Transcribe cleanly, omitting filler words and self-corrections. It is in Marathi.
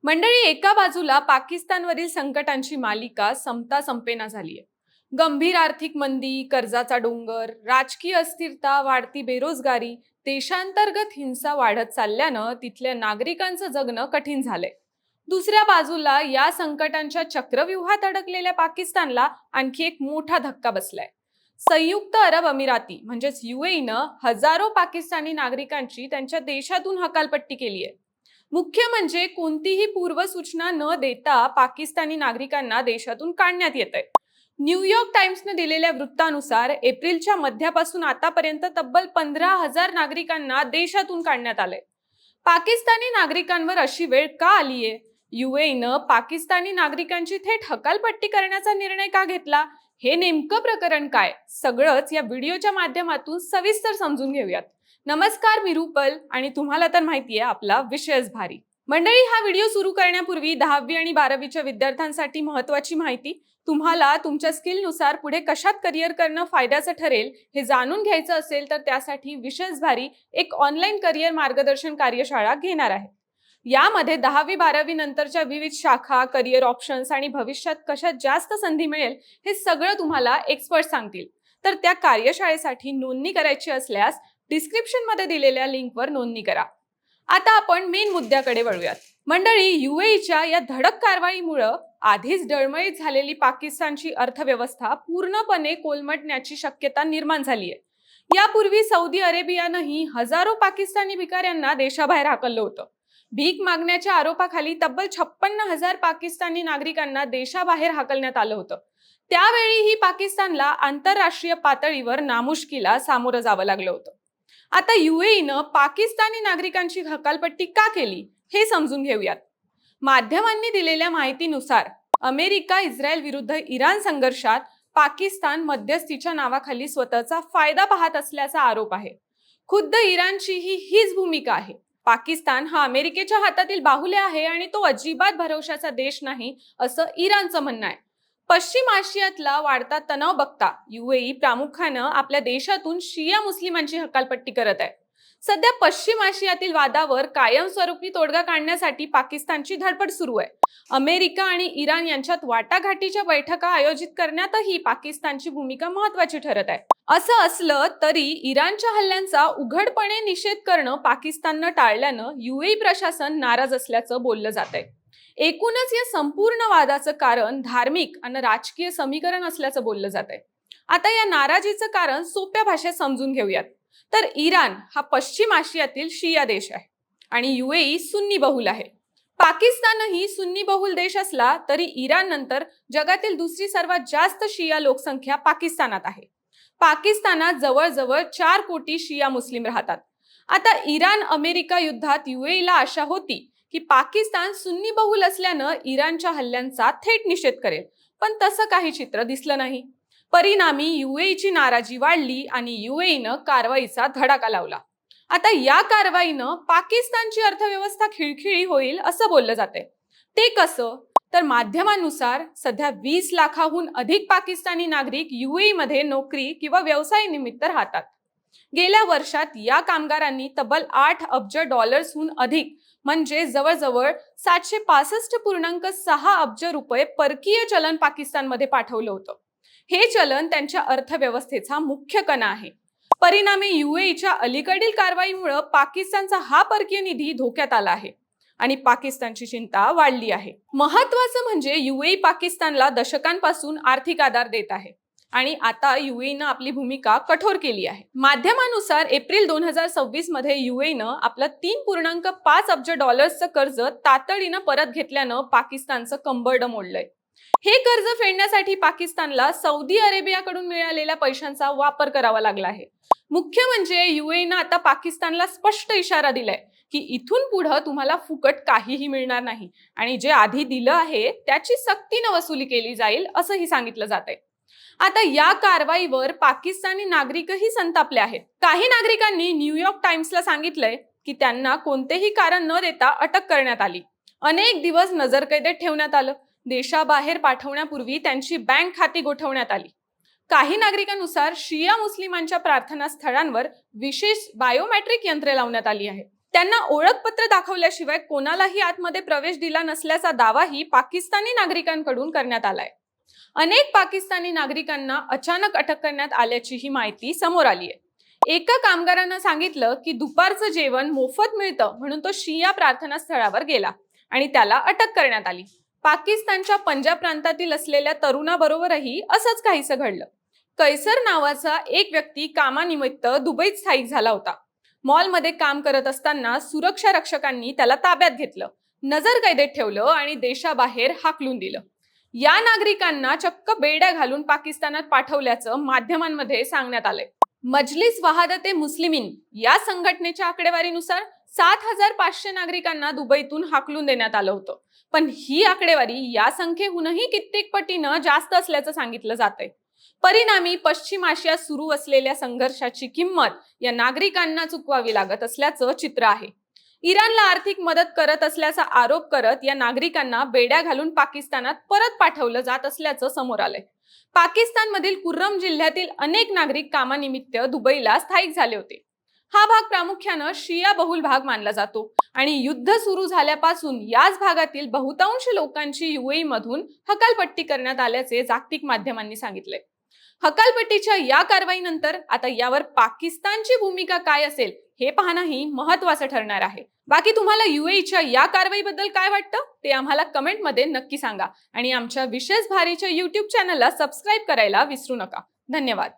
मंडळी, एका बाजूला पाकिस्तानवरील संकटांची मालिका संपता संपेना झालीय. गंभीर आर्थिक मंदी, कर्जाचा डोंगर, राजकीय अस्थिरता, वाढती बेरोजगारी, देशांतर्गत हिंसा वाढत चालल्यानं तिथल्या नागरिकांचं जगणं कठीण झालंय. दुसऱ्या बाजूला या संकटांच्या चक्रव्यूहात अडकलेल्या पाकिस्तानला आणखी एक मोठा धक्का बसलाय. संयुक्त अरब अमिराती म्हणजेच UAEनं हजारो पाकिस्तानी नागरिकांची त्यांच्या देशातून हकालपट्टी केली आहे. मुख्य म्हणजे कोणतीही पूर्वसूचना न देता पाकिस्तानी नागरिकांना देशातून काढण्यात येतंय. न्यूयॉर्क टाइम्सने दिलेल्या वृत्तानुसार एप्रिलच्या मध्यापासून आतापर्यंत तब्बल 15,000 नागरिकांना देशातून काढण्यात आलंय. पाकिस्तानी नागरिकांवर अशी वेळ का आलीये? UAEनं पाकिस्तानी नागरिकांची थेट हकालपट्टी करण्याचा निर्णय का घेतला? हे नेमकं प्रकरण काय? सगळंच या व्हिडिओच्या माध्यमातून सविस्तर समजून घेऊयात. नमस्कार, मी रुपल आणि तुम्हाला तर माहितीये आपला विषयच भारी. मंडळी, हा व्हिडिओ सुरू करण्यापूर्वी 10वी आणि 12वीच्या विद्यार्थ्यांसाठी महत्त्वाची माहिती. तुम्हाला तुमच्या स्किलनुसार पुढे कशात करिअर करणं फायद्याचं ठरेल हे जाणून घ्यायचं असेल तर त्यासाठी विषयच भारी एक ऑनलाईन करिअर मार्गदर्शन कार्यशाळा घेणार आहे. यामध्ये 10वी-12वी नंतरच्या विविध शाखा, करिअर ऑप्शन्स आणि भविष्यात कशात जास्त संधी मिळेल हे सगळं तुम्हाला एक्सपर्ट सांगतील. तर त्या कार्यशाळेसाठी नोंदणी करायची असल्यास डिस्क्रिप्शन मध्ये दिलेल्या लिंकवर नोंदणी करा. आता आपण मेन मुद्द्याकडे वळूयात. मंडळी, UAEच्या या धडक कारवाईमुळे आधीच डळमळीत झालेली पाकिस्तानची अर्थव्यवस्था पूर्णपणे कोलमडण्याची शक्यता निर्माण झाली आहे. यापूर्वी सौदी अरेबियानंही हजारो पाकिस्तानी भिकाऱ्यांना देशाबाहेर हाकललं होतं. भीक मागण्याच्या आरोपाखाली तब्बल 56,000 पाकिस्तानी नागरिकांना देशाबाहेर हाकलण्यात आलं होतं. त्यावेळीही पाकिस्तानला आंतरराष्ट्रीय पातळीवर नामुष्कीला सामोरं जावं लागलं होतं. आता UAEनं पाकिस्तानी नागरिकांची हकालपट्टी का केली हे समजून घेऊयात. माध्यमांनी दिलेल्या माहितीनुसार अमेरिका इस्रायल विरुद्ध इराण संघर्षात पाकिस्तान मध्यस्थीच्या नावाखाली स्वतःचा फायदा पाहत असल्याचा आरोप आहे. खुद्द इराणचीही हीच भूमिका आहे. पाकिस्तान हा अमेरिकेच्या हातातील बाहुले आहे आणि तो अजिबात भरवशाचा देश नाही असं इराणचं म्हणणं आहे. पश्चिम आशियातला वाढता तणाव बघता UAE प्रामुख्यानं आपल्या देशातून शिया मुस्लिमांची हकालपट्टी करत आहे. सध्या पश्चिम आशियातील वादावर कायमस्वरूपी तोडगा काढण्यासाठी पाकिस्तानची धडपड सुरू आहे. अमेरिका आणि इराण यांच्यात वाटाघाटीच्या बैठका आयोजित करण्यातही पाकिस्तानची भूमिका महत्त्वाची ठरत आहे. असं असलं तरी इराणच्या हल्ल्यांचा उघडपणे निषेध करणं पाकिस्ताननं टाळल्यानं UAE प्रशासन नाराज असल्याचं बोललं जात आहे. एकूणच या संपूर्ण वादाचं कारण धार्मिक आणि राजकीय समीकरण असल्याचं बोललं जात आहे. आता या नाराजीचं कारण सोप्या भाषेत समजून घेऊयात. तर इराण हा पश्चिम आशियातील शिया देश आहे आणि UAE सुन्नी बहुल आहे. पाकिस्तानही सुन्नी बहुल देश असला तरी इराण नंतर जगातील दुसरी सर्वात जास्त शिया लोकसंख्या पाकिस्तानात आहे. पाकिस्तानात जवळजवळ 4 कोटी शिया मुस्लिम राहतात. आता इराण अमेरिका युद्धात UAEला आशा होती की पाकिस्तान सुन्नी बहुल असल्यानं इराणच्या हल्ल्यांचा थेट निषेध करेल, पण तसं काही चित्र दिसलं नाही. परिणामी UAEची नाराजी वाढली आणि UAEनं कारवाईचा धडाका लावला. आता या कारवाईनं पाकिस्तानची अर्थव्यवस्था खिळखिळी होईल असं बोललं जातंय. ते कसं? तर माध्यमांनुसार सध्या 20 लाखाहून अधिक पाकिस्तानी नागरिक UAE मध्ये नोकरी किंवा व्यवसाय निमित्त राहतात. गेल्या वर्षात या कामगारांनी तब्बल $8 अब्ज अधिक म्हणजे जवळजवळ 765.6 अब्ज रुपये परकीय चलन पाकिस्तानमध्ये पाठवलं होतं. हे चलन त्यांच्या अर्थव्यवस्थेचा मुख्य कणा आहे. परिणामी UAEच्या अलीकडील कारवाईमुळे पाकिस्तानचा हा परकीय निधी धोक्यात आला आहे आणि पाकिस्तानची चिंता वाढली आहे. महत्त्वाचं म्हणजे UAE पाकिस्तानला दशकांपासून आर्थिक आधार देत आहे आणि आता UAEनं आपली भूमिका कठोर केली आहे. माध्यमानुसार एप्रिल 2026 मध्ये UAEनं आपलं $3.5 अब्ज कर्ज तातडीनं परत घेतल्यानं पाकिस्तानचं कंबरड मोडलंय. हे कर्ज फेडण्यासाठी पाकिस्तानला सौदी अरेबियाकडून मिळालेल्या पैशांचा वापर करावा लागला आहे. मुख्य म्हणजे UAEनं आता पाकिस्तानला स्पष्ट इशारा दिलाय की इथून पुढे तुम्हाला फुकट काहीही मिळणार नाही आणि जे आधी दिलं आहे त्याची सक्तीनं वसुली केली जाईल असंही सांगितलं जातंय. आता या कारवाईवर पाकिस्तानी नागरिकही संतापले आहेत. काही नागरिकांनी न्यूयॉर्क टाइम्सला सांगितलंय की त्यांना कोणतेही कारण न देता अटक करण्यात आली. अनेक दिवस नजरकैदेत ठेवण्यात आलं. देशाबाहेर पाठवण्यापूर्वी त्यांची बँक खाती गोठवण्यात आली. काही नागरिकांनुसार शिया मुस्लिमांच्या प्रार्थना स्थळांवर विशेष बायोमेट्रिक यंत्रे लावण्यात आली आहेत. त्यांना ओळखपत्र दाखवल्याशिवाय कोणालाही आतमध्ये प्रवेश दिला नसल्याचा दावाही पाकिस्तानी नागरिकांकडून करण्यात आलाय. अनेक पाकिस्तानी नागरिकांना अचानक अटक करण्यात आल्याची ही माहिती समोर आली आहे. एका कामगारानं सांगितलं की दुपारचं जेवण मोफत मिळतं म्हणून तो शिया प्रार्थना स्थळावर गेला आणि त्याला अटक करण्यात आली. पाकिस्तानच्या पंजाब प्रांतातील असलेल्या तरुणाबरोबरही असंच काहीसं घडलं. कैसर नावाचा एक व्यक्ती कामानिमित्त दुबईत स्थायिक झाला होता. मॉलमध्ये काम करत असताना सुरक्षा रक्षकांनी त्याला ताब्यात घेतलं, नजरकैदेत ठेवलं आणि देशाबाहेर हाकलून दिलं. या नागरिकांना चक्क बेड्या घालून पाकिस्तानात पाठवल्याचं माध्यमांमध्ये सांगण्यात आलंय. मजलिस वहादते मुस्लिमीन या संघटनेच्या आकडेवारीनुसार 7,500 नागरिकांना दुबईतून हाकलून देण्यात आलं होतं. पण ही आकडेवारी या संख्येहूनही कित्येक पटीनं जास्त असल्याचं सांगितलं जातंय. परिणामी पश्चिम आशियात सुरू असलेल्या संघर्षाची किंमत या नागरिकांना चुकवावी लागत असल्याचं चित्र आहे. इराणला आर्थिक मदत करत असल्याचा आरोप करत या नागरिकांना बेड्या घालून पाकिस्तानात परत पाठवलं जात असल्याचं समोर आलंय. पाकिस्तानमधील कुर्रम जिल्ह्यातील अनेक नागरिक कामानिमित्त दुबईला स्थायिक झाले होते. हा भाग प्रामुख्यानं शिया बहुल भाग मानला जातो आणि युद्ध सुरू झाल्यापासून याच भागातील बहुतांश लोकांची युएई मधून हकालपट्टी करण्यात आल्याचे जागतिक माध्यमांनी सांगितले. हकालपट्टीच्या या कारवाईनंतर आता यावर पाकिस्तानची भूमिका काय असेल हे पाहणंही महत्त्वाचं ठरणार आहे. बाकी तुम्हाला युएईच्या या कारवाईबद्दल काय वाटतं ते आम्हाला कमेंटमध्ये नक्की सांगा आणि आमच्या विशेष भारीच्या YouTube चॅनलला सबस्क्राईब करायला विसरू नका. धन्यवाद.